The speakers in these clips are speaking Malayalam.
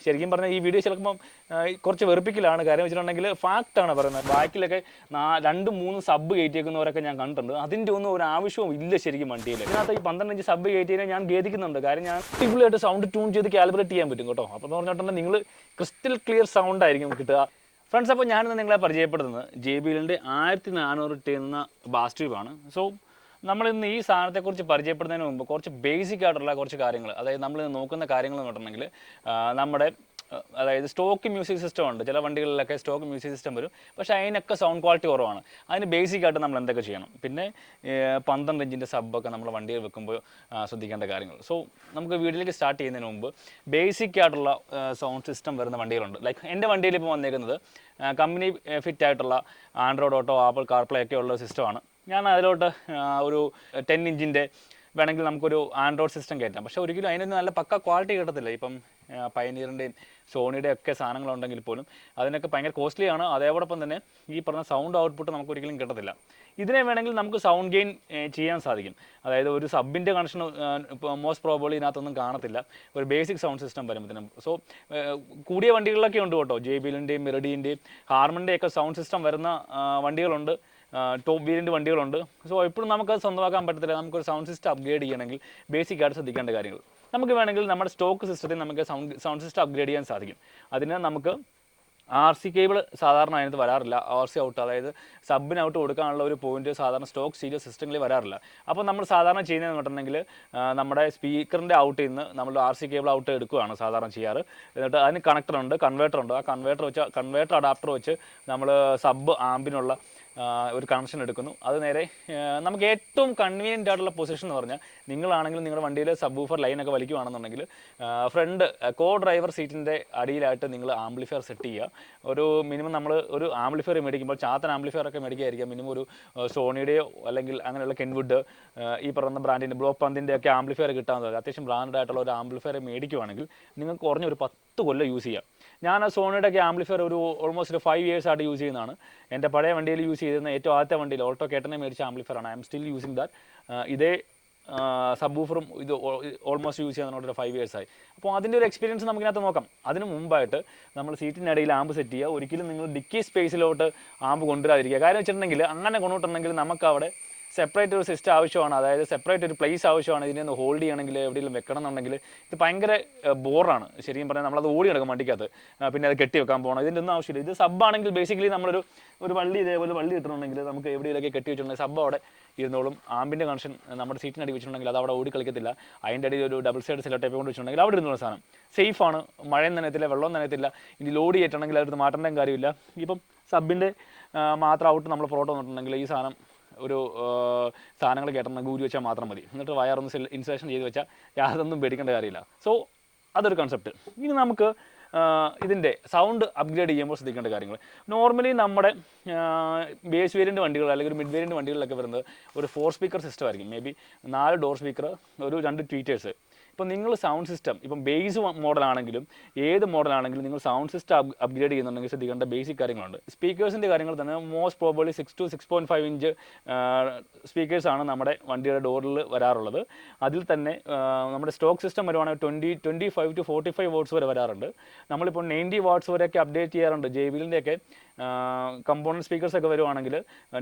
ശരിക്കും പറഞ്ഞാൽ ഈ വീഡിയോ ചിലപ്പം കുറച്ച് വെറുപ്പിക്കലാണ്. കാര്യം വെച്ചിട്ടുണ്ടെങ്കിൽ ഫാക്റ്റാണ് പറയുന്നത്. ബാക്കിലൊക്കെ 2-3 സബ് കയറ്റിയേക്കുന്നവരൊക്കെ ഞാൻ കണ്ടിട്ടുണ്ട്. അതിൻ്റെ ഒന്നും ഒരു ആവശ്യവും ഇല്ല ശരിക്കും വണ്ടിയിൽ. ഇതിനകത്ത് ഈ 12 ഇഞ്ച് സബ് കയറ്റിയതിനെ ഞാൻ ഖേദിക്കുന്നുണ്ട്. കാര്യം ഞാൻ അടിപൊളിയായിട്ട് സൗണ്ട് ട്യൂൺ ചെയ്ത് കാലിബ്രേറ്റ് ചെയ്യാൻ പറ്റും കേട്ടോ. അപ്പോൾ പറഞ്ഞിട്ടുണ്ടെങ്കിൽ നിങ്ങൾ ക്രിസ്റ്റൽ ക്ലിയർ സൗണ്ട് ആയിരിക്കും കിട്ടുക. ഫ്രണ്ട്സ്, അപ്പോൾ ഞാനിന്ന് നിങ്ങളെ പരിചയപ്പെടുന്നത് JBLൻ്റെ 1400 എന്ന ബാസ് ട്യൂബാണ്. സോ നമ്മളിന്ന് ഈ സാധനത്തെക്കുറിച്ച് പരിചയപ്പെടുന്നതിന് മുമ്പ് കുറച്ച് ബേസിക് ആയിട്ടുള്ള കുറച്ച് കാര്യങ്ങൾ, അതായത് നമ്മൾ നോക്കുന്ന കാര്യങ്ങൾ എന്ന് പറഞ്ഞിട്ടുണ്ടെങ്കിൽ നമ്മുടെ അതായത് സ്റ്റോക്ക് മ്യൂസിക് സിസ്റ്റം ഉണ്ട്. ചില വണ്ടികളിലൊക്കെ സ്റ്റോക്ക് മ്യൂസിക് സിസ്റ്റം വരും, പക്ഷേ അതിനൊക്കെ സൗണ്ട് ക്വാളിറ്റി കുറവാണ്. അതിന് ബേസിക്കായിട്ട് നമ്മൾ എന്തൊക്കെ ചെയ്യണം, പിന്നെ 12 ഇഞ്ചിൻ്റെ സബ്ബൊക്കെ നമ്മൾ വണ്ടിയിൽ വെക്കുമ്പോൾ ശ്രദ്ധിക്കേണ്ട കാര്യങ്ങൾ. സോ നമുക്ക് വീഡിയോയിലേക്ക് സ്റ്റാർട്ട് ചെയ്യുന്നതിന് മുമ്പ് ബേസിക് ആയിട്ടുള്ള സൗണ്ട് സിസ്റ്റം വരുന്ന വണ്ടികളുണ്ട്. ലൈക്ക് എൻ്റെ വണ്ടിയിൽ ഇപ്പോൾ വന്നേക്കുന്നത് കമ്പനി ഫിറ്റ് ആയിട്ടുള്ള ആൻഡ്രോയിഡ് ഓട്ടോ, ആപ്പിൾ കാർപ്ലേ ഒക്കെ ഉള്ള സിസ്റ്റമാണ്. ഞാൻ അതിലോട്ട് ഒരു 10 ഇഞ്ചിൻ്റെ വേണമെങ്കിൽ നമുക്കൊരു ആൻഡ്രോയിഡ് സിസ്റ്റം കയറ്റാം. പക്ഷേ ഒരിക്കലും അതിനൊന്നും നല്ല പക്ക ക്വാളിറ്റി കിട്ടത്തില്ല. ഇപ്പം പയനീറിൻ്റെയും സോണിയുടെ ഒക്കെ സാധനങ്ങളുണ്ടെങ്കിൽ പോലും അതിനൊക്കെ ഭയങ്കര കോസ്റ്റ്ലിയാണ്. അതേപോടൊപ്പം തന്നെ ഈ പറഞ്ഞ സൗണ്ട് ഔട്ട്പുട്ട് നമുക്ക് ഒരിക്കലും കിട്ടത്തില്ല. ഇതിനെ വേണമെങ്കിൽ നമുക്ക് സൗണ്ട് ഗെയിൻ ചെയ്യാൻ സാധിക്കും. അതായത് ഒരു സബിൻ്റെ കണക്ഷൻ ഇപ്പോൾ മോസ്റ്റ് പ്രോബബ്ലി ഇതിനകത്തൊന്നും കാണത്തില്ല, ഒരു ബേസിക് സൗണ്ട് സിസ്റ്റം വരുമ്പോഴത്തേനും. സോ കൂടിയ വണ്ടികളിലൊക്കെ ഉണ്ട് കേട്ടോ, JBLൻ്റെയും മെറിഡിൻ്റെയും ഹാർമണിൻ്റെയൊക്കെ സൗണ്ട് സിസ്റ്റം വരുന്ന വണ്ടികളുണ്ട്, ടോപ്പ് വേരിയൻ്റ് വണ്ടികളുണ്ട്. സോ എപ്പോഴും നമുക്കത് സ്വന്തമാക്കാൻ പറ്റത്തില്ല. നമുക്കൊരു സൗണ്ട് സിസ്റ്റം അപ്ഗ്രേഡ് ചെയ്യണമെങ്കിൽ ബേസിക്കായിട്ട് ശ്രദ്ധിക്കേണ്ട കാര്യങ്ങൾ. നമുക്ക് വേണമെങ്കിൽ നമ്മുടെ സ്റ്റോക്ക് സിസ്റ്റത്തിൽ നമുക്ക് സൗണ്ട് സിസ്റ്റം അപ്ഗ്രേഡ് ചെയ്യാൻ സാധിക്കും. അതിന് നമുക്ക് RC കേബിൾ സാധാരണ അതിനകത്ത് വരാറില്ല. RC ഔട്ട്, അതായത് സബിന് ഔട്ട് കൊടുക്കാനുള്ള ഒരു പോയിന്റ് സാധാരണ സ്റ്റോക്ക് സ്റ്റീരിയോ സിസ്റ്റങ്ങളിൽ വരാറില്ല. അപ്പോൾ നമ്മൾ സാധാരണ ചെയ്യുന്നതെന്ന് പറഞ്ഞിട്ടുണ്ടെങ്കിൽ നമ്മുടെ സ്പീക്കറിൻ്റെ ഔട്ടിൽ നിന്ന് നമ്മൾ RC കേബിൾ ഔട്ട് എടുക്കുകയാണ് സാധാരണ ചെയ്യാറ്. എന്നിട്ട് അതിന് കണക്ടറുണ്ട്, കൺവേർട്ടറുണ്ട്. ആ കൺവേർട്ടർ അഡാപ്റ്റർ വെച്ച് നമ്മൾ സബ് ആമ്പിനുള്ള ഒരു കണക്ഷൻ എടുക്കുന്നു. അത് നേരെ നമുക്ക് ഏറ്റവും കൺവീനിയൻ്റ് ആയിട്ടുള്ള പൊസിഷൻ എന്ന് പറഞ്ഞാൽ, നിങ്ങളാണെങ്കിൽ നിങ്ങളുടെ വണ്ടിയിൽ സബ്വൂഫർ ലൈനൊക്കെ വലിക്കുകയാണെന്നുണ്ടെങ്കിൽ ഫ്രണ്ട് കോ ഡ്രൈവർ സീറ്റിൻ്റെ അടിയിലായിട്ട് നിങ്ങൾ ആംപ്ലിഫയർ സെറ്റ് ചെയ്യുക. ഒരു മിനിമം നമ്മൾ ഒരു ആംപ്ലിഫയർ മേടിക്കുമ്പോൾ ചാത്തൻ ആംപ്ലിഫയറൊക്കെ മേടിക്കുകയായിരിക്കാം. മിനിമം ഒരു സോണിയുടെയോ അല്ലെങ്കിൽ അങ്ങനെയുള്ള കെൻവുഡ് ഈ പറയുന്ന ബ്രാൻഡിൻ്റെ ബ്ലോക്ക് പന്തിൻ്റെ ഒക്കെ ആംപ്ലിഫയർ കിട്ടാൻ സാധിക്കും. അത്യാവശ്യം ബ്രാൻഡ് ആയിട്ടുള്ള ഒരു ആംപ്ലിഫയർ മേടിക്കുകയാണെങ്കിൽ നിങ്ങൾക്ക് കുറഞ്ഞ ഒരു 10 കൊല്ലം യൂസ് ചെയ്യാം. ഞാൻ സോണിയുടെ ഒക്കെ ആംപ്ലിഫയർ ഒരു ഓൾമോസ്റ്റ് ഒരു 5 years ആയിട്ട് യൂസ് ചെയ്യുന്നതാണ്. എൻ്റെ പഴയ വണ്ടിയിൽ യൂസ് ചെയ്തിരുന്ന ഏറ്റവും ആദ്യത്തെ വണ്ടിയിൽ ഓട്ടോ കേട്ടനെ മേടിച്ച ആംപ്ലിഫയറാണ്. I'm still using that. ഇതേ സബ്വൂഫറും ഇത് ഓൾമോസ്റ്റ് യൂസ് ചെയ്യുന്നതിനോട് ഒരു 5 years ആയി. അപ്പോൾ അതിൻ്റെ ഒരു എക്സ്പീരിയൻസ് നമുക്കിനകത്ത് നോക്കാം. അതിന് മുമ്പായിട്ട് നമ്മൾ സീറ്റിനിടയിൽ ആമ്പ് സെറ്റ് ചെയ്യുക. ഒരിക്കലും നിങ്ങൾ ഡിക്കി സ്പേസിലോട്ട് ആമ്പ് കൊണ്ടുവരാതിരിക്കുക. കാര്യം വെച്ചിട്ടുണ്ടെങ്കിൽ അങ്ങനെ കൊണ്ടുപോയിട്ടുണ്ടെങ്കിൽ നമുക്ക് അവിടെ സെപ്പറേറ്റ് ഒരു സിസ്റ്റം ആവശ്യമാണ്. അതായത് സെപ്പറേറ്റ് ഒരു പ്ലേസ് ആവശ്യമാണ്. ഇതിനെ ഒന്ന് ഹോൾഡ് ചെയ്യണമെങ്കിൽ എവിടെയെങ്കിലും വെക്കണം എന്നുണ്ടെങ്കിൽ ഇത് ഭയങ്കര ബോറാണ്. ശരിക്കും പറഞ്ഞാൽ നമ്മളത് ഓടി നടക്കും വണ്ടിക്കകത്ത്, പിന്നെ അത് കെട്ടി വെക്കാൻ പോകണം. ഇതിൻ്റെ ഒന്നും ആവശ്യമില്ല. ഇത് സബ്ബാണെങ്കിൽ ബേസിക്കലി നമ്മളൊരു വള്ളി ഇതേപോലെ വള്ളി കിട്ടണമെങ്കിൽ നമുക്ക് എവിടെയൊക്കെ കെട്ടി വെച്ചിട്ടുണ്ടെങ്കിൽ സബ്ബ് അവിടെ ഇരുന്നോളും. ആമ്പിൻ്റെ കണക്ഷൻ നമ്മുടെ സീറ്റിനടി വെച്ചിട്ടുണ്ടെങ്കിൽ അത് അവിടെ ഓടി കളിക്കത്തില്ല. അതിൻ്റെ അടിയിൽ ഒരു ഡബിൾ സൈഡ് സെല്ലോ ടൈപ്പ് കൊണ്ട് വെച്ചിട്ടുണ്ടെങ്കിൽ അവിടെ ഇരുന്നുള്ള സാധനം സേഫാണ്. മഴയും നനയത്തില്ല, വെള്ളം നനയത്തില്ല. ഇനി ലോഡ് ചെയ്യണമെങ്കിൽ അതെടുത്ത് മാറ്റേണ്ട കാര്യമില്ല. ഇപ്പം സബിൻ്റെ മാത്രം ഔട്ട് നമ്മൾ ഫോട്ടോ നോട്ടുണ്ടെങ്കിൽ ഈ സാധനം ഒരു സാധനങ്ങൾ കേട്ടണം ഗൂരി വെച്ചാൽ മാത്രം മതി. എന്നിട്ട് വയറൊന്ന് ഇൻസ്റ്റലേഷൻ ചെയ്ത് വെച്ചാൽ യാതൊന്നും പേടിക്കേണ്ട കാര്യമില്ല. സോ അതൊരു കൺസെപ്റ്റ്. ഇനി നമുക്ക് ഇതിൻ്റെ സൗണ്ട് അപ്ഗ്രേഡ് ചെയ്യുമ്പോൾ ശ്രദ്ധിക്കേണ്ട കാര്യങ്ങൾ. നോർമലി നമ്മുടെ ബേസ് വേരിയൻ്റ് വണ്ടികൾ അല്ലെങ്കിൽ ഒരു മിഡ് വേരിയൻ്റ് വണ്ടികളിലൊക്കെ വരുന്നത് ഒരു 4 സ്പീക്കർ സിസ്റ്റം ആയിരിക്കും. മേ ബി 4 ഡോർ സ്പീക്കർ, ഒരു 2 ട്വീറ്റേഴ്സ്. ഇപ്പോൾ നിങ്ങൾ സൗണ്ട് സിസ്റ്റം ഇപ്പം ബേസ് മോഡലാണെങ്കിലും ഏത് മോഡലാണെങ്കിലും നിങ്ങൾ സൗണ്ട് സിസ്റ്റം അപ്ഗ്രേഡ് ചെയ്യുന്നുണ്ടെങ്കിൽ ശ്രദ്ധിക്കേണ്ട ബേസിക് കാര്യങ്ങളുണ്ട്. സ്പീക്കേഴ്സിൻ്റെ കാര്യങ്ങൾ തന്നെ മോസ്റ്റ് പ്രോബബ്ലി 6 to 6.5 ഇഞ്ച് സ്പീക്കേഴ്സാണ് നമ്മുടെ വണ്ടിയുടെ ഡോറിൽ വരാറുള്ളത്. അതിൽ തന്നെ നമ്മുടെ സ്റ്റോക്ക് സിസ്റ്റം വരുവാണെങ്കിൽ 25 to 45 വാട്ട്സ് വരെ വരാറുണ്ട്. നമ്മളിപ്പോൾ 90 വാട്ട്സ് വരെയൊക്കെ അപ്ഡേറ്റ് ചെയ്യാറുണ്ട്. JBLൻ്റെയൊക്കെ കമ്പോണൻറ്റ് സ്പീക്കേഴ്സൊക്കെ വരുവാണെങ്കിൽ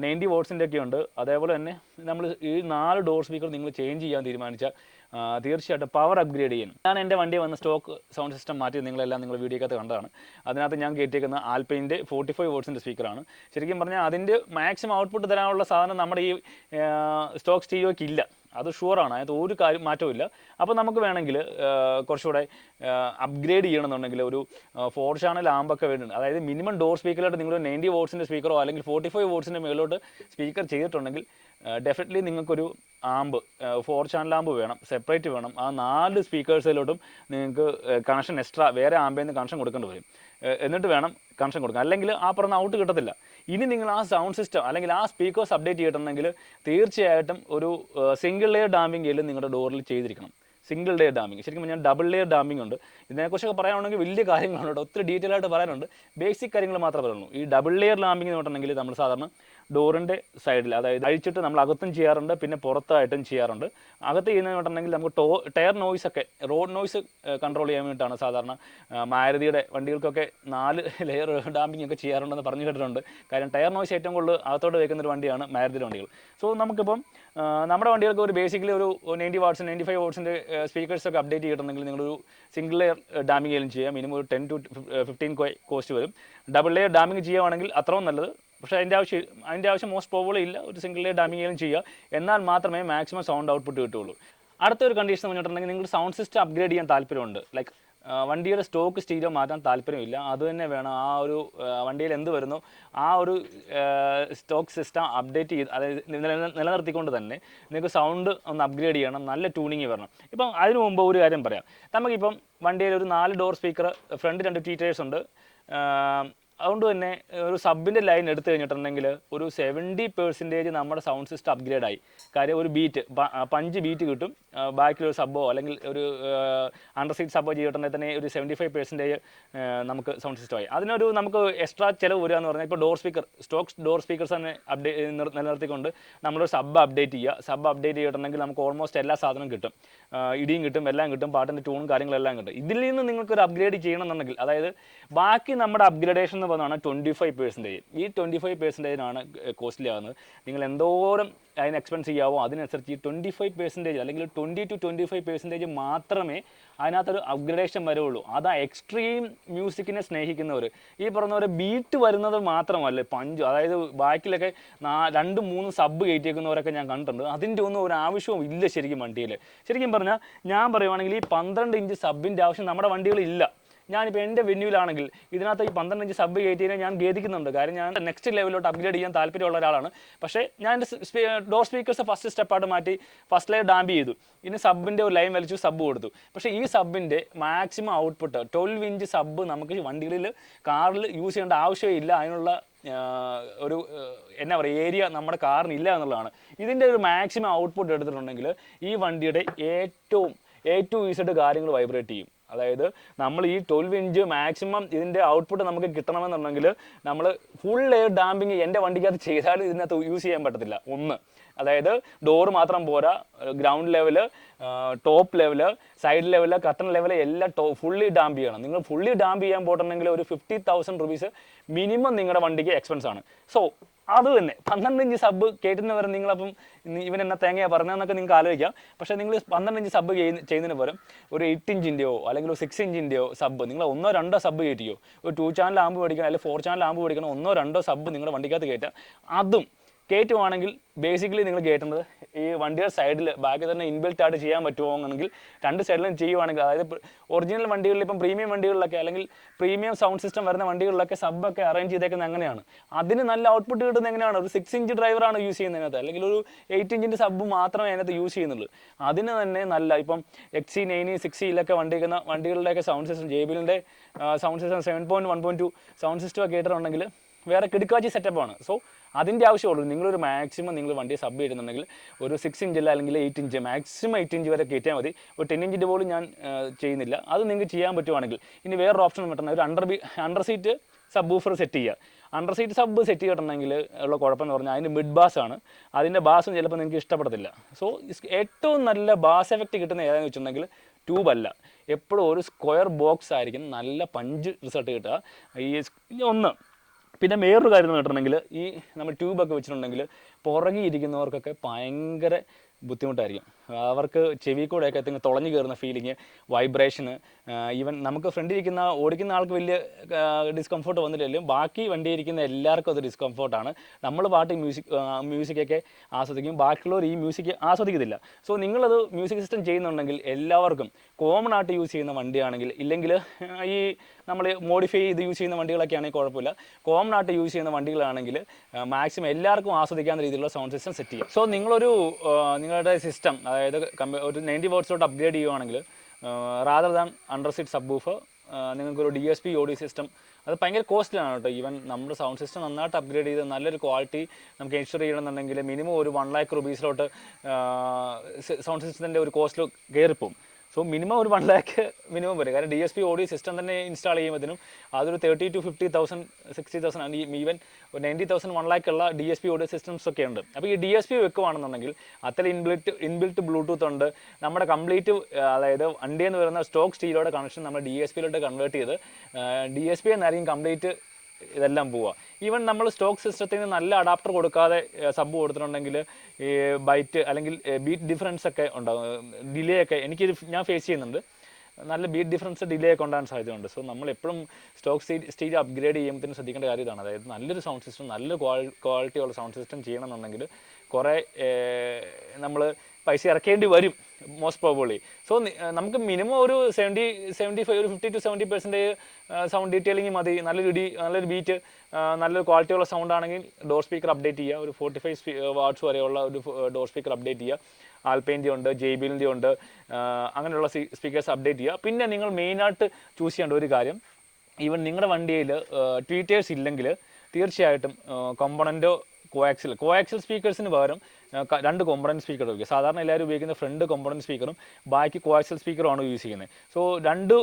90 വാട്ട്സിൻ്റെ ഒക്കെ ഉണ്ട്. അതേപോലെ തന്നെ നമ്മൾ ഈ 4 ഡോർ സ്പീക്കർ നിങ്ങൾ ചേഞ്ച് ചെയ്യാൻ തീരുമാനിച്ചാൽ തീർച്ചയായിട്ടും പവർ അപ്ഗ്രേഡ് ചെയ്യണം. ഞാൻ എൻ്റെ വണ്ടി വന്ന സ്റ്റോക്ക് സൗണ്ട് സിസ്റ്റം മാറ്റി നിങ്ങളെല്ലാം നിങ്ങൾ വീഡിയോക്കകത്ത് കണ്ടതാണ്. അതിനകത്ത് ഞാൻ കയറ്റിയേക്കുന്ന ആൽപൈൻ്റെ 45 വാട്ട്സിൻ്റെ സ്പീക്കറാണ്. ശരിക്കും പറഞ്ഞാൽ അതിൻ്റെ മാക്സിമം ഔട്ട്പുട്ട് തരാനുള്ള സാധനം നമ്മുടെ ഈ സ്റ്റോക്ക് സ്റ്റീരിയോയ്ക്ക് ഇല്ല. അത് ഷുവറാണ്, അതിനകത്ത് ഒരു കാര്യം മാറ്റവും ഇല്ല. അപ്പോൾ നമുക്ക് വേണമെങ്കിൽ കുറച്ചുകൂടെ അപ്ഗ്രേഡ് ചെയ്യണമെന്നുണ്ടെങ്കിൽ ഒരു 4 ചാനൽ ആമ്പൊക്കെ വേണം. അതായത് മിനിമം ഡോർ സ്പീക്കറിലോട്ട് നിങ്ങൾ 90 വാട്ട്സിൻ്റെ സ്പീക്കറോ അല്ലെങ്കിൽ 45 വാട്ട്സിൻ്റെ മേലോട്ട് സ്പീക്കർ ചെയ്തിട്ടുണ്ടെങ്കിൽ ഡെഫിനറ്റ്ലി നിങ്ങൾക്കൊരു ആമ്പ് 4 ചാനൽ ആമ്പ് വേണം, സെപ്പറേറ്റ് വേണം. ആ 4 സ്പീക്കേഴ്സിലോട്ടും നിങ്ങൾക്ക് കണക്ഷൻ എക്സ്ട്രാ വേറെ ആമ്പിൽ നിന്ന് കണക്ഷൻ കൊടുക്കേണ്ടി വരും. എന്നിട്ട് വേണം കണക്ഷൻ കൊടുക്കാൻ, അല്ലെങ്കിൽ ആ പറഞ്ഞ ഔട്ട് കിട്ടത്തില്ല. ഇനി നിങ്ങൾ ആ സൗണ്ട് സിസ്റ്റം അല്ലെങ്കിൽ ആ സ്പീക്കേഴ്സ് അപ്ഡേറ്റ് ചെയ്തിട്ടുണ്ടെങ്കിൽ തീർച്ചയായിട്ടും ഒരു സിംഗിൾ ലെയർ ഡാമ്പിംഗ് ഗെയിലും നിങ്ങളുടെ ഡോറിൽ ചെയ്തിരിക്കണം. സിംഗിൾ ലെയർ ഡാമിങ്. ശരിക്കും പറഞ്ഞാൽ ഡബിൾ ലെയർ ഡാമിങ് ഉണ്ട്. ഇതിനെക്കുറിച്ചൊക്കെ പറയുകയാണെങ്കിൽ വലിയ കാര്യങ്ങളാണ് കേട്ടോ, ഒത്തിരി ഡീറ്റെയിൽ ആയിട്ട് പറയാനുണ്ട്. ബേസിക് കാര്യങ്ങൾ മാത്രമേ പറയുള്ളൂ. ഈ ഡബിൾ ലെയർ ഡാമിങ് എന്ന് പറഞ്ഞിട്ടുണ്ടെങ്കിൽ നമ്മൾ സാധാരണ ഡോറിൻ്റെ സൈഡിൽ, അതായത് അഴിച്ചിട്ട് നമ്മൾ അകത്തും ചെയ്യാറുണ്ട്, പിന്നെ പുറത്തായിട്ടും ചെയ്യാറുണ്ട്. അകത്ത് ചെയ്യുന്നതെന്ന് പറഞ്ഞിട്ടുണ്ടെങ്കിൽ നമുക്ക് ടയർ നോയ്സൊക്കെ, റോഡ് നോയ്സ് കൺട്രോൾ ചെയ്യാൻ വേണ്ടിയിട്ടാണ് സാധാരണ മാരുതിയുടെ വണ്ടികൾക്കൊക്കെ 4 ലെയർ ഡാമ്പിങ് ഒക്കെ ചെയ്യാറുണ്ടെന്ന് പറഞ്ഞു കേട്ടിട്ടുണ്ട്. കാര്യം ടയർ നോയ്സ് ഏറ്റവും കൂടുതൽ അകത്തോട്ട് വയ്ക്കുന്ന ഒരു വണ്ടിയാണ് മാരുതിയുടെ വണ്ടികൾ. സോ നമുക്കിപ്പം നമ്മുടെ വണ്ടികൾക്ക് ഒരു ബേസിക്കലി ഒരു 90 വാട്ട്സ് 95 വാട്ട്സിൻ്റെ സ്പീക്കേഴ്സൊക്കെ അപ്ഡേറ്റ് ചെയ്തിട്ടുണ്ടെങ്കിൽ നിങ്ങളൊരു സിംഗിൾ ലെയർ ഡാമിങ് ആയാലും ചെയ്യാം. മിനിമം ഒരു 10 to 15 കോസ്റ്റ് വരും. ഡബിൾ ലെയർ ഡാമിങ് ചെയ്യുകയാണെങ്കിൽ അത്രയും നല്ലത്. പക്ഷേ അതിൻ്റെ ആവശ്യം മോസ്റ്റ് പ്രോബബ്ലി ഇല്ല. ഒരു സിംഗിൾ ലെയർ ഡാമിങ് ആയാലും ചെയ്യുക, എന്നാൽ മാത്രമേ മാക്സിമം സൗണ്ട് ഔട്ട്പുട്ട് കിട്ടുള്ളൂ. അടുത്തൊരു കണ്ടീഷൻ എന്ന് പറഞ്ഞിട്ടുണ്ടെങ്കിൽ നിങ്ങൾ സൗണ്ട് സിസ്റ്റം അപ്ഗ്രേഡ് ചെയ്യാൻ താല്പര്യമുണ്ട്. ലൈക്ക് വണ്ടിയുടെ സ്റ്റോക്ക് സ്റ്റീരിയോ മാറ്റാൻ താല്പര്യമില്ല, അത് തന്നെ വേണം. ആ ഒരു വണ്ടിയിൽ എന്ത് വരുന്നു ആ ഒരു സ്റ്റോക്ക് സിസ്റ്റം അപ്ഡേറ്റ് ചെയ്ത്, അതായത് നിലനിർത്തിക്കൊണ്ട് തന്നെ നിങ്ങൾക്ക് സൗണ്ട് ഒന്ന് അപ്ഗ്രേഡ് ചെയ്യണം, നല്ല ട്യൂണിങ് വരണം. ഇപ്പം അതിനു മുമ്പ് ഒരു കാര്യം പറയാം. നമുക്കിപ്പം വണ്ടിയിൽ ഒരു 4 ഡോർ സ്പീക്കർ, ഫ്രണ്ട് 2 ട്വീറ്റേഴ്സ് ഉണ്ട്. അതുകൊണ്ട് തന്നെ ഒരു സബിൻ്റെ ലൈൻ എടുത്തു കഴിഞ്ഞിട്ടുണ്ടെങ്കിൽ ഒരു 70% നമ്മുടെ സൗണ്ട് സിസ്റ്റം അപ്ഗ്രേഡായി. കാര്യം ഒരു ബീറ്റ്, 5 ബീറ്റ് കിട്ടും. ബാക്കിലൊരു സബ്ബോ അല്ലെങ്കിൽ ഒരു അണ്ടർ സീറ്റ് സബ്ബോ ചെയ്തിട്ടുണ്ടെങ്കിൽ തന്നെ ഒരു 75% നമുക്ക് സൗണ്ട് സിസ്റ്റമായി. അതിനൊരു നമുക്ക് എക്സ്ട്രാ ചിലവ് വരിക എന്ന് പറഞ്ഞാൽ ഇപ്പോൾ സ്റ്റോക്ക് ഡോർ സ്പീക്കേഴ്സ് തന്നെ നിലനിർത്തിക്കൊണ്ട് നമ്മളൊരു സബ് അപ്ഡേറ്റ് ചെയ്യുക. സബ് അപ്ഡേറ്റ് ചെയ്തിട്ടുണ്ടെങ്കിൽ നമുക്ക് ഓൾമോസ്റ്റ് എല്ലാ സാധനവും കിട്ടും. ഇടിയും കിട്ടും, എല്ലാം കിട്ടും, പാട്ടിൻ്റെ ട്യൂണും കാര്യങ്ങളെല്ലാം കിട്ടും. ഇതിൽ നിന്ന് നിങ്ങൾക്കൊരു അപ്ഗ്രേഡ് ചെയ്യണമെന്നുണ്ടെങ്കിൽ, അതായത് ബാക്കി നമ്മുടെ അപ്ഗ്രേഡേഷൻ എന്ന് പറഞ്ഞാൽ 25%. ഈ 25%-നാണ് കോസ്റ്റ്ലി ആകുന്നത്. നിങ്ങൾ എന്തോരം അതിന് എക്സ്പെൻസ് ചെയ്യാവോ അതിനനുസരിച്ച് ഈ 25% അല്ലെങ്കിൽ 20 to 25% മാത്രമേ അതിനകത്തൊരു അപ്ഗ്രഡേഷൻ വരുള്ളൂ. അതാ എക്സ്ട്രീം മ്യൂസിക്കിനെ സ്നേഹിക്കുന്നവർ. ഈ പറഞ്ഞവരെ ബീറ്റ് വരുന്നത് മാത്രമല്ല, പഞ്ച്, അതായത് ബാക്കിലൊക്കെ 2-3 സബ് കയറ്റിയേക്കുന്നവരൊക്കെ ഞാൻ കണ്ടിട്ടുണ്ട്. അതിൻ്റെ ഒന്നും ഒരു ആവശ്യവും ഇല്ല ശരിക്കും വണ്ടിയിൽ. ശരിക്കും പറഞ്ഞാൽ ഞാൻ പറയുവാണെങ്കിൽ ഈ 12 ഇഞ്ച് സബിൻ്റെ ആവശ്യം നമ്മുടെ വണ്ടികളില്ല. ഞാനിപ്പോൾ എൻ്റെ വെന്യൂലാണെങ്കിൽ ഇതിനകത്ത് ഈ 12 ഇഞ്ച് സബ് കയറ്റിയതിനെ ഞാൻ ഖേദിക്കുന്നുണ്ട്. കാര്യം ഞാൻ നെക്സ്റ്റ് ലെവലിലോട്ട് അപ്ഗ്രേഡ് ചെയ്യാൻ താല്പര്യമുള്ള ഒരാളാണ്. പക്ഷേ ഞാൻ എൻ്റെ ഡോർ സ്പീക്കേഴ്സ് ഫസ്റ്റ് സ്റ്റെപ്പായിട്ട് മാറ്റി ഫസ്റ്റ് ലെയർ ഡാമ്പ് ചെയ്തു. ഇനി സബിൻ്റെ ഒരു ലൈൻ വലിച്ചു, സബ് കൊടുത്തു. പക്ഷേ ഈ സബിൻ്റെ മാക്സിമം ഔട്ട്പുട്ട് 12 ഇഞ്ച് സബ് നമുക്ക് വണ്ടികളിൽ, കാറിൽ യൂസ് ചെയ്യേണ്ട ആവശ്യമില്ല. അതിനുള്ള ഒരു എന്നാ പറയുക ഏരിയ നമ്മുടെ കാറിന് ഇല്ല എന്നുള്ളതാണ്. ഇതിൻ്റെ ഒരു മാക്സിമം ഔട്ട്പുട്ട് എടുത്തിട്ടുണ്ടെങ്കിൽ ഈ വണ്ടിയുടെ ഏറ്റവും ഈസിയായിട്ട് കാര്യങ്ങൾ വൈബ്രേറ്റ് ചെയ്യും. അതായത് നമ്മൾ ഈ 12 ഇഞ്ച് മാക്സിമം ഇതിൻ്റെ ഔട്ട്പുട്ട് നമുക്ക് കിട്ടണമെന്നുണ്ടെങ്കിൽ നമ്മൾ ഫുൾ ലെയർ ഡാമ്പിങ് എൻ്റെ വണ്ടിക്കകത്ത് ചെയ്താൽ ഇതിനകത്ത് യൂസ് ചെയ്യാൻ പറ്റത്തില്ല. അതായത് ഡോറ് മാത്രം പോരാ, ground level, top level, side level, cotton level എല്ലാം ഫുള്ളി ഡാമ്പ് ചെയ്യണം. നിങ്ങൾ ഫുള്ളി ഡാമ്പ് ചെയ്യാൻ പോയിട്ടുണ്ടെങ്കിൽ ഒരു 50,000 rupees മിനിമം നിങ്ങളുടെ വണ്ടിക്ക് എക്സ്പെൻസ് ആണ്. സോ അത് തന്നെ 12 ഇഞ്ച് സബ് കയറ്റുന്നവരെ നിങ്ങളപ്പം ഇവൻ എന്നാ തേങ്ങയാണ് പറഞ്ഞതെന്നൊക്കെ നിങ്ങൾക്ക് ആലോചിക്കാം. പക്ഷേ നിങ്ങൾ 12 ഇഞ്ച് സബ് ചെയ്യുന്നതിന് പകരം ഒരു 8 ഇഞ്ചിൻ്റെയോ അല്ലെങ്കിൽ ഒരു 6 ഇഞ്ചിൻ്റെയോ സബ് നിങ്ങൾ 1-2 സബ് കയറ്റിയോ, ഒരു 2 ചാനൽ ആമ്പ് മേടിക്കണം അല്ലെങ്കിൽ 4 ചാനൽ ആമ്പ് മേടിക്കണം, 1-2 സബ് നിങ്ങളുടെ വണ്ടിക്കകത്ത് കയറ്റാം. അതും കയറ്റുവാണെങ്കിൽ ബേസിക്കലി നിങ്ങൾ കയറ്റുന്നത് ഈ വണ്ടിയുടെ സൈഡിൽ ബാക്കി തന്നെ ഇൻബിൽറ്റ് ആയിട്ട് ചെയ്യാൻ പറ്റുമോയെങ്കിൽ 2 സൈഡിലും ചെയ്യുവാണെങ്കിൽ, അതായത് ഒറിജിനൽ വണ്ടികളിൽ ഇപ്പം പ്രീമിയം വണ്ടികളിലൊക്കെ അല്ലെങ്കിൽ പ്രീമിയം സൗണ്ട് സിസ്റ്റം വരുന്ന വണ്ടികളിലൊക്കെ സബ്ബൊക്കെ അറേഞ്ച് ചെയ്തേക്കുന്നത് അങ്ങനെയാണ്. അതിന് നല്ല ഔട്ട്പുട്ട് കിട്ടുന്നത് എങ്ങനെയാണ്? ഒരു 6 ഇഞ്ച് ഡ്രൈവറാണ് യൂസ് ചെയ്യുന്നതിനകത്ത്, അല്ലെങ്കിൽ ഒരു 8 ഇഞ്ചിൻ്റെ സബ്ബ് മാത്രമേ അതിനകത്ത് യൂസ് ചെയ്യുന്നുള്ളൂ. അതിന് തന്നെ നല്ല ഇപ്പം XC 90 60 വണ്ടികളിലൊക്കെ സൗണ്ട് സിസ്റ്റം, JBLൻ്റെ സൗണ്ട് സിസ്റ്റം 7.1.2 സൗണ്ട് സിസ്റ്റം ഒക്കെ കേട്ടിട്ടുണ്ടെങ്കിൽ വേറെ കിടുക്കാച്ചി സെറ്റപ്പാണ്. സോ അതിൻ്റെ ആവശ്യമുള്ളൂ. നിങ്ങളൊരു മാക്സിമം നിങ്ങൾ വണ്ടി സബ് ചെയ്യുന്നുണ്ടെങ്കിൽ ഒരു 6 ഇഞ്ചിൽ അല്ലെങ്കിൽ 8 ഇഞ്ച്, മാക്സിമം 8 ഇഞ്ച് വരെ കയറ്റിയാൽ മതി. ഒരു 10 ഇഞ്ചിൻ്റെ പോലും ഞാൻ ചെയ്യുന്നില്ല. അത് നിങ്ങൾക്ക് ചെയ്യാൻ പറ്റുവാണെങ്കിൽ ഇനി വേറൊരു ഓപ്ഷൻ പറ്റുന്ന ഒരു അണ്ടർ സീറ്റ് സബ്വൂഫർ സെറ്റ് ചെയ്യുക. അണ്ടർ സീറ്റ് സബ് സെറ്റ് ചെയ്തിട്ടുണ്ടെങ്കിൽ ഉള്ള കുഴപ്പമെന്ന് പറഞ്ഞാൽ അതിൻ്റെ മിഡ് ബാസ് ആണ്. അതിൻ്റെ ബാസും ചിലപ്പോൾ നിങ്ങൾക്ക് ഇഷ്ടപ്പെടത്തില്ല. സോ ഏറ്റവും നല്ല ബാസ് എഫക്റ്റ് കിട്ടുന്ന ഏതാണെന്ന് വെച്ചിട്ടുണ്ടെങ്കിൽ ട്യൂബല്ല, എപ്പോഴും ഒരു സ്ക്വയർ ബോക്സ് ആയിരിക്കും നല്ല പഞ്ച് റിസൾട്ട് കിട്ടുക. ഒന്ന് പിന്നെ വേറൊരു കാര്യം എന്ന് കേട്ടിട്ടുണ്ടെങ്കിൽ ഈ നമ്മൾ ട്യൂബൊക്കെ വെച്ചിട്ടുണ്ടെങ്കിൽ പുറകെ ഇരിക്കുന്നവർക്കൊക്കെ ഭയങ്കര ബുദ്ധിമുട്ടായിരിക്കും. അവർക്ക് ചെവി കൂടെയൊക്കെ എന്തെങ്കിലും തുളഞ്ഞു കയറുന്ന ഫീലിങ്, വൈബ്രേഷന്, ഈവൻ നമുക്ക് ഫ്രണ്ടിലിരിക്കുന്ന ഓടിക്കുന്ന ആൾക്ക് വലിയ ഡിസ്കംഫോർട്ട് വന്നില്ലെങ്കിലും ബാക്കി വണ്ടി ഇരിക്കുന്ന എല്ലാവർക്കും അത് ഡിസ്കംഫോർട്ടാണ്. നമ്മൾ മ്യൂസിക്കൊക്കെ ആസ്വദിക്കും, ബാക്കിയുള്ളവർ ഈ മ്യൂസിക് ആസ്വദിക്കത്തില്ല. സോ നിങ്ങളത് മ്യൂസിക് സിസ്റ്റം ചെയ്യുന്നുണ്ടെങ്കിൽ എല്ലാവർക്കും കോമൺ ആയിട്ട് യൂസ് ചെയ്യുന്ന വണ്ടിയാണെങ്കിൽ, ഇല്ലെങ്കിൽ ഈ നമ്മൾ മോഡിഫൈ ചെയ്ത് യൂസ് ചെയ്യുന്ന വണ്ടികളൊക്കെ ആണെങ്കിൽ കുഴപ്പമില്ല, കോമൺ ആയിട്ട് യൂസ് ചെയ്യുന്ന വണ്ടികളാണെങ്കിൽ മാക്സിമം എല്ലാവർക്കും ആസ്വദിക്കാവുന്ന രീതിയിലുള്ള സൗണ്ട് സിസ്റ്റം സെറ്റ് ചെയ്യുക. സോ നിങ്ങളുടെ സിസ്റ്റം അതായത് ഒരു 90 വാട്ട്സിലോട്ട് അപ്ഗ്രേഡ് ചെയ്യുവാണെങ്കിൽ rather than under seat subwoofer നിങ്ങൾക്കൊരു DSP ഓഡിയോ സിസ്റ്റം അത് ഭയങ്കര കോസ്റ്റ്ലിയാണ് കേട്ടോ. ഈവൻ നമ്മുടെ സൗണ്ട് സിസ്റ്റം നന്നായിട്ട് അപ്ഗ്രേഡ് ചെയ്ത് നല്ലൊരു ക്വാളിറ്റി നമുക്ക് എൻഷുർ ചെയ്യണമെന്നുണ്ടെങ്കിൽ മിനിമം ഒരു 1 lakh rupees സൗണ്ട് സിസ്റ്റത്തിൻ്റെ ഒരു കോസ്റ്റിൽ കയറിപ്പോവും. സോ മിനിമം ഒരു 1 lakh മിനിമം വരും. കാരണം DSP ഓഡിയോ സിസ്റ്റം തന്നെ ഇൻസ്റ്റാൾ ചെയ്യുമ്പോഴത്തേനും അതൊരു 30,000 to 50,000 60,000 ആൻഡ് ഈവൻ 90,000 1 lakh ഉള്ള DSP ഓഡിയോ സിസ്റ്റംസ് ഒക്കെ ഉണ്ട്. അപ്പോൾ ഈ DSP വെക്കുവാണെന്നുണ്ടെങ്കിൽ അത്ര ഇൻബിൽറ്റ് ബ്ലൂടൂത്ത് ഉണ്ട്. നമ്മുടെ കംപ്ലീറ്റ് അതായത് വണ്ടിയിൽ നിന്ന് വരുന്ന സ്റ്റോക്ക് സ്റ്റീലോടെ കണക്ഷൻ നമ്മൾ DSPയിലോട്ട് കൺവേർട്ട് ചെയ്ത് DSP എന്നായിരിക്കും കംപ്ലീറ്റ് ഇതെല്ലാം പോവുക. ഈവൻ നമ്മൾ സ്റ്റോക്ക് സിസ്റ്റത്തിന് നല്ല അഡാപ്റ്റർ കൊടുക്കാതെ സബ് കൊടുത്തിട്ടുണ്ടെങ്കിൽ ഈ ബൈറ്റ് അല്ലെങ്കിൽ ബീറ്റ് ഡിഫറൻസ് ഒക്കെ ഉണ്ടാകും, ഡിലേ ഒക്കെ ഞാൻ ഫേസ് ചെയ്യുന്നുണ്ട്. നല്ല ബീറ്റ് ഡിഫറൻസ് ഡിലേ ഒക്കെ ഉണ്ടാകാൻ സാധ്യതയുണ്ട്. സോ നമ്മൾ എപ്പോഴും സ്റ്റോക്ക് സ്റ്റേജ് അപ്ഗ്രേഡ് ചെയ്യുമ്പോഴത്തേനും ശ്രദ്ധിക്കേണ്ട കാര്യം ഇതാണ്. അതായത് നല്ലൊരു സൗണ്ട് സിസ്റ്റം, നല്ല ക്വാളിറ്റിയുള്ള സൗണ്ട് സിസ്റ്റം ചെയ്യണമെന്നുണ്ടെങ്കിൽ കുറേ നമ്മൾ പൈസ ഇറക്കേണ്ടി വരും മോസ്റ്റ് പ്രോബബ്ലി. സോ നമുക്ക് മിനിമം ഒരു 75 ഒരു 50 to 70% സൗണ്ട് ഡീറ്റെയിലിംഗ് മതി. നല്ലൊരു ബീറ്റ്, നല്ലൊരു ക്വാളിറ്റിയുള്ള സൗണ്ട് ആണെങ്കിൽ ഡോർ സ്പീക്കർ അപ്ഡേറ്റ് ചെയ്യുക. ഒരു 45 വാട്ട്സ് വരെയുള്ള ഒരു ഡോർ സ്പീക്കർ അപ്ഡേറ്റ് ചെയ്യുക. ആൽപൈൻ്റെ ഉണ്ട്, JBLൻ്റെ ഉണ്ട്, അങ്ങനെയുള്ള സ്പീക്കേഴ്സ് അപ്ഡേറ്റ് ചെയ്യുക. പിന്നെ നിങ്ങൾ മെയിനായിട്ട് ചൂസ് ചെയ്യേണ്ട ഒരു കാര്യം, ഈവൻ നിങ്ങളുടെ വണ്ടിയിൽ ട്വീറ്റേഴ്സ് ഇല്ലെങ്കിൽ തീർച്ചയായിട്ടും കോമ്പണൻറ്റോ കോയാക്സിൽ സ്പീക്കേഴ്സിന് പകരം 2 കോമ്പണൻറ്റ് സ്പീക്കർ ഉപയോഗിക്കുക. സാധാരണ എല്ലാവരും ഉപയോഗിക്കുന്ന ഫ്രണ്ട് കോമ്പണൻറ്റ് സ്പീക്കറും ബാക്കി കോയാക്സിൽ സ്പീക്കറുമാണ് യൂസ് ചെയ്യുന്നത്. സോ 2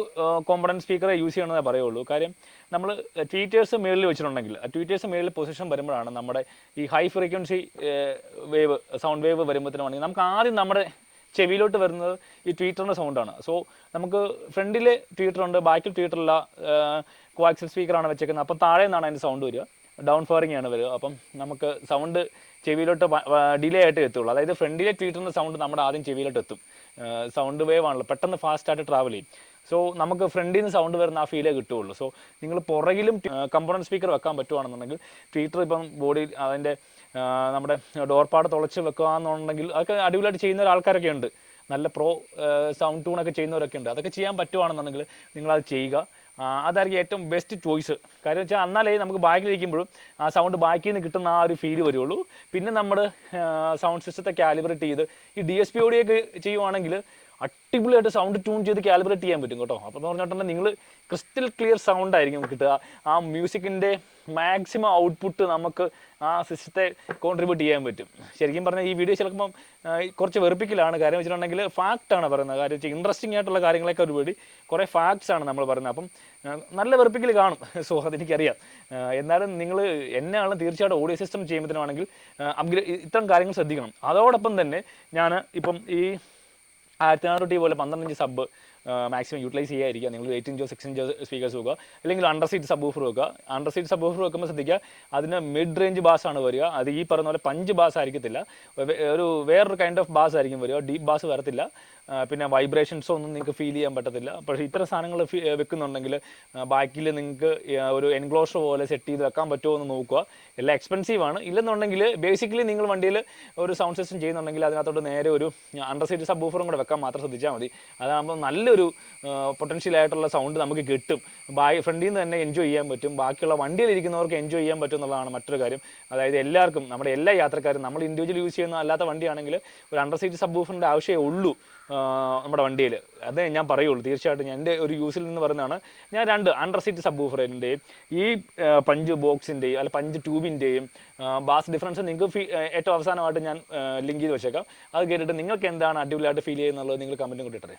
കോമ്പണൻറ്റ് സ്പീക്കറെ യൂസ് ചെയ്യണമെന്നേ പറയുള്ളൂ. കാര്യം നമ്മൾ ട്വീറ്റേഴ്സ് മേളിൽ വെച്ചിട്ടുണ്ടെങ്കിൽ ട്വീറ്റേഴ്സ് മേളിൽ പൊസിഷൻ വരുമ്പോഴാണ് നമ്മുടെ ഈ ഹൈ ഫ്രീക്വൻസി സൗണ്ട് വേവ് വരുമ്പോഴത്തേനാണെങ്കിൽ നമുക്ക് ആദ്യം നമ്മുടെ ചെവിയിലോട്ട് വരുന്നത് ഈ ട്വീറ്ററിൻ്റെ സൗണ്ടാണ്. സോ നമുക്ക് ഫ്രണ്ടിൽ ട്വീറ്ററുണ്ട്, ബാക്കിൽ ട്വീറ്ററില്ല, കോയാക്സിൽ സ്പീക്കറാണ് വെച്ചേക്കുന്നത്. അപ്പം താഴെ നിന്നാണ് അതിൻ്റെ സൗണ്ട് വരിക, ഡൗൺ ഫയറിംഗ് ആണ് വരിക. അപ്പം നമുക്ക് സൗണ്ട് ചെവിയിലോട്ട് ഡിലേ ആയിട്ട് എത്തുള്ളൂ. അതായത് ഫ്രണ്ടിലെ ട്വീറ്ററിൻ്റെ സൗണ്ട് നമ്മുടെ ആദ്യം ചെവിയിലോട്ട് എത്തും. സൗണ്ട് വേവ് ആണല്ലോ, പെട്ടെന്ന് ഫാസ്റ്റായിട്ട് ട്രാവൽ ചെയ്യും. സോ നമുക്ക് ഫ്രണ്ടിൽ നിന്ന് സൗണ്ട് വരുന്ന ആ ഫീലേ കിട്ടുകയുള്ളൂ. സോ നിങ്ങൾ പുറകിലും കമ്പോണൻറ്റ് സ്പീക്കർ വെക്കാൻ പറ്റുവാണെന്നുണ്ടെങ്കിൽ ട്വീറ്റർ ഇപ്പം ബോഡിയിൽ അതിൻ്റെ നമ്മുടെ ഡോർപാട് തുളച്ച് വെക്കുകയെന്നുണ്ടെങ്കിൽ അതൊക്കെ അടിപൊളിയായിട്ട് ചെയ്യുന്ന ആൾക്കാരൊക്കെ ഉണ്ട്. നല്ല സൗണ്ട് ട്യൂണൊക്കെ ചെയ്യുന്നവരൊക്കെ ഉണ്ട്. അതൊക്കെ ചെയ്യാൻ പറ്റുവാണെന്നുണ്ടെങ്കിൽ നിങ്ങളത് ചെയ്യുക. അതായിരിക്കും ഏറ്റവും ബെസ്റ്റ് ചോയ്സ്. കാര്യം വെച്ചാൽ എന്നാലേ നമുക്ക് ബാക്കിലിരിക്കുമ്പോഴും ആ സൗണ്ട് ബാക്കിൽ നിന്ന് കിട്ടുന്ന ആ ഒരു ഫീല് വരുള്ളൂ. പിന്നെ നമ്മൾ സൗണ്ട് സിസ്റ്റത്തെ കാലിബ്രേറ്റ് ചെയ്ത് ഈ DSP ഓഡിയൊക്കെ ചെയ്യുവാണെങ്കിൽ അടിപൊളിയായിട്ട് സൗണ്ട് ട്യൂൺ ചെയ്ത് കാലിബ്രേറ്റ് ചെയ്യാൻ പറ്റും കേട്ടോ. അപ്പോൾ എന്ന് പറഞ്ഞിട്ടുണ്ടെങ്കിൽ നിങ്ങൾ ക്രിസ്റ്റൽ ക്ലിയർ സൗണ്ട് ആയിരിക്കും കിട്ടുക. ആ മ്യൂസിക്കിൻ്റെ മാക്സിമം ഔട്ട്പുട്ട് നമുക്ക് ആ സിസ്റ്റത്തെ കോൺട്രിബ്യൂട്ട് ചെയ്യാൻ പറ്റും. ശരിക്കും പറഞ്ഞാൽ ഈ വീഡിയോ ചിലപ്പം കുറച്ച് വെറുപ്പിക്കലാണ്. കാര്യം വെച്ചിട്ടുണ്ടെങ്കിൽ ഫാക്റ്റാണ് പറയുന്നത്. കാര്യം വെച്ചാൽ ഇൻട്രസ്റ്റിംഗ് ആയിട്ടുള്ള കാര്യങ്ങളൊക്കെ ഒരുപാട് കുറേ ഫാക്ട്സ് ആണ് നമ്മൾ പറയുന്നത്. അപ്പം നല്ല വെറുപ്പിക്കൽ കാണും. സോ അതെനിക്കറിയാം. എന്നാലും നിങ്ങൾ എന്നെയാണ് തീർച്ചയായിട്ടും ഓഡിയോ സിസ്റ്റം ചെയ്യുമ്പോഴത്തേനാണെങ്കിൽ ഇത്തരം കാര്യങ്ങൾ ശ്രദ്ധിക്കണം. അതോടൊപ്പം തന്നെ ഞാൻ ഇപ്പം ഈ 1400T പോലെ 12 ഇഞ്ച് സബ് മാക്സിമം യൂട്ടിലൈസ് ചെയ്യാതിരിക്കുക. നിങ്ങൾ 8 ഇഞ്ചോ 6 ഇഞ്ചോ സ്പീക്കേഴ്സ് വെക്കുക, അല്ലെങ്കിൽ അണ്ടർ സീറ്റ് സബ്വൂഫർ വെക്കുക. അണ്ടർ സീറ്റ് സബ്വൂഫർ വെക്കുമ്പോൾ ശ്രദ്ധിക്കുക, അതിന് മിഡ് റേഞ്ച് ബാസാണ് വരിക. അത് ഈ പറയുന്ന പോലെ പഞ്ച് ബാസ് ആയിരിക്കത്തില്ല, വേറൊരു കൈൻഡ് ഓഫ് ബാസ് ആയിരിക്കും വരിക. ഡീപ്പ് ബാസ് വരത്തില്ല. പിന്നെ വൈബ്രേഷൻസോ ഒന്നും നിങ്ങൾക്ക് ഫീൽ ചെയ്യാൻ പറ്റത്തില്ല. പക്ഷേ ഇത്തരം സാധനങ്ങൾ വെക്കുന്നുണ്ടെങ്കിൽ ബാക്കിൽ നിങ്ങൾക്ക് ഒരു എൻക്ലോഷർ പോലെ സെറ്റ് ചെയ്ത് വെക്കാൻ പറ്റുമോ എന്ന് നോക്കുക. എല്ലാം എക്സ്പെൻസീവാണ്. ഇല്ലെന്നുണ്ടെങ്കിൽ ബേസിക്കലി നിങ്ങൾ വണ്ടിയിൽ ഒരു സൗണ്ട് സിസ്റ്റം ചെയ്യുന്നുണ്ടെങ്കിൽ അതിനകത്തോട്ട് നേരെ ഒരു അണ്ടർ സീറ്റ് സബ്വൂഫറും കൂടെ വെക്കാൻ മാത്രം ശ്രദ്ധിച്ചാൽ മതി. അതാകുമ്പോൾ നല്ലൊരു പൊട്ടൻഷ്യലായിട്ടുള്ള സൗണ്ട് നമുക്ക് കിട്ടും. ഫ്രണ്ടിൽ നിന്ന് തന്നെ എൻജോയ് ചെയ്യാൻ പറ്റും. ബാക്കിയുള്ള വണ്ടിയിലിരിക്കുന്നവർക്ക് എൻജോയ് ചെയ്യാൻ പറ്റും എന്നുള്ളതാണ് മറ്റൊരു കാര്യം. അതായത് എല്ലാവർക്കും, നമ്മുടെ എല്ലാ യാത്രക്കാരും, നമ്മൾ ഇൻഡിവിജ്വൽ യൂസ് ചെയ്യുന്ന അല്ലാത്ത വണ്ടിയാണെങ്കിൽ ഒരു അണ്ടർ സീറ്റ് സബ്വൂഫറിൻ്റെ ആവശ്യമേ ഉള്ളൂ നമ്മുടെ വണ്ടിയിൽ. അതേ ഞാൻ പറയുള്ളൂ. തീർച്ചയായിട്ടും എൻ്റെ ഒരു യൂസിൽ നിന്ന് പറയുന്നതാണ്. ഞാൻ 2 അണ്ടർ സീറ്റ് സബ്വൂഫറിൻ്റെയും ഈ പഞ്ച് ബോക്സിൻ്റെയും അല്ല പഞ്ച് ട്യൂബിൻ്റെയും ബാസ് ഡിഫറൻസ് നിങ്ങൾക്ക് ഏറ്റവും അവസാനമായിട്ട് ഞാൻ ലിങ്ക് ചെയ്ത് വെച്ചേക്കാം. അത് കേട്ടിട്ട് നിങ്ങൾക്ക് എന്താണ് അടിപൊളിയായിട്ട് ഫീൽ ചെയ്യുന്നുള്ളത് നിങ്ങൾ കമൻറ്റും കൂടി ഇട്ടേ.